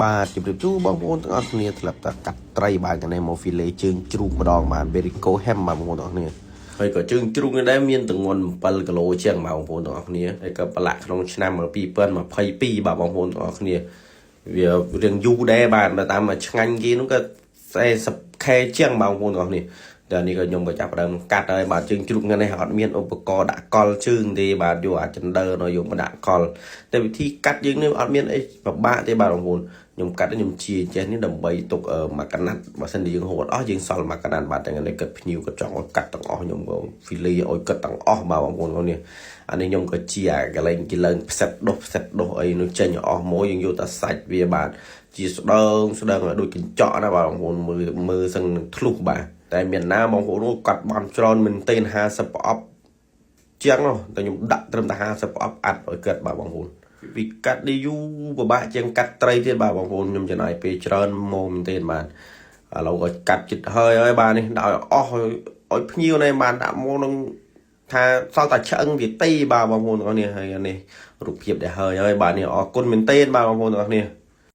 បាទជម្រាបជូរបងប្អូនទាំងអស់គ្នាត្រឡប់ទៅកាត់ត្រីបាទកណែមកហ្វីលេជើងជ្រូកម្ដងបាទ Berico Ham បាទបងប្អូនទាំងអស់គ្នាហើយក៏ជើងជ្រូកនេះដែរមានទម្ងន់7គីឡូជាងបាទបងប្អូនទាំងអស់គ្នាហើយក៏ប្រឡាក់ក្នុងឆ្នាំ2022បាទបងប្អូនទាំងអស់គ្នាវារៀងយូរដែរបាទតាមមកឆ្ងាញ់គេនោះក៏ 40k ជាងបងប្អូនទាំងអស់គ្នាតែនេះក៏ខ្ញុំក៏ចាប់ដើមកាត់ហើយបាទជើងជ្រូកនេះអត់មានឧបករណ៍ដាក់កលជើងទេបាទយកអាចចិនដឺនៅយកមកដាក់កលតែវិធីកាត់យើងនេះអត់មានអីពិបាកទេបាទបងប្អូនខ្ញុំកាត់ខ្ញុំជាចេះនេះដើម្បីទុកមកកណាត់បើសិនជាយើងហូតអស់យើងសល់មកកណាត់បាទទាំងនេះគិតភ្ញៀវក៏ចង់ឲ្យកាត់ទាំងអស់ខ្ញុំក៏ហ្វីលីឲ្យកាត់ទាំងអស់បាទបងប្អូននេះអានេះខ្ញុំក៏ជាកលែងគេឡើងផ្សិតដុសអីនោះចេញអស់មួយយើងយកតែសាច់វាបាទជាស្ដើងដូចកញ្ចក់ណាបាទបងប្អូនមើលសឹងធ្លុះបាទតែមានណាបងប្អូនកាត់បានច្រើនមែនទែន50ប្រអប់ជាងនោះតែខ្ញុំដាក់ត្រឹមតែ50ប្រអប់អាត់ឲ្យកាត់បាទបងប្អូនពីកាត់នេះយូរពិបាកជាងកាត់ត្រីទៀតបាទបងប្អូនខ្ញុំចំណាយពេលច្រើនមកមែនទែនបាទឥឡូវក៏កាត់ចិត្តហើយបាទនេះដាក់ឲ្យអស់ឲ្យភ្ញៀវនេះបានដាក់មកនឹងថាសល់តែឆ្អឹងវាទីបាទបងប្អូនទាំងអស់នេះហើយនេះរូបភាពដែលហើយបាទនេះអរគុណមែនទែនបាទបងប្អូនទាំងអស់នេះ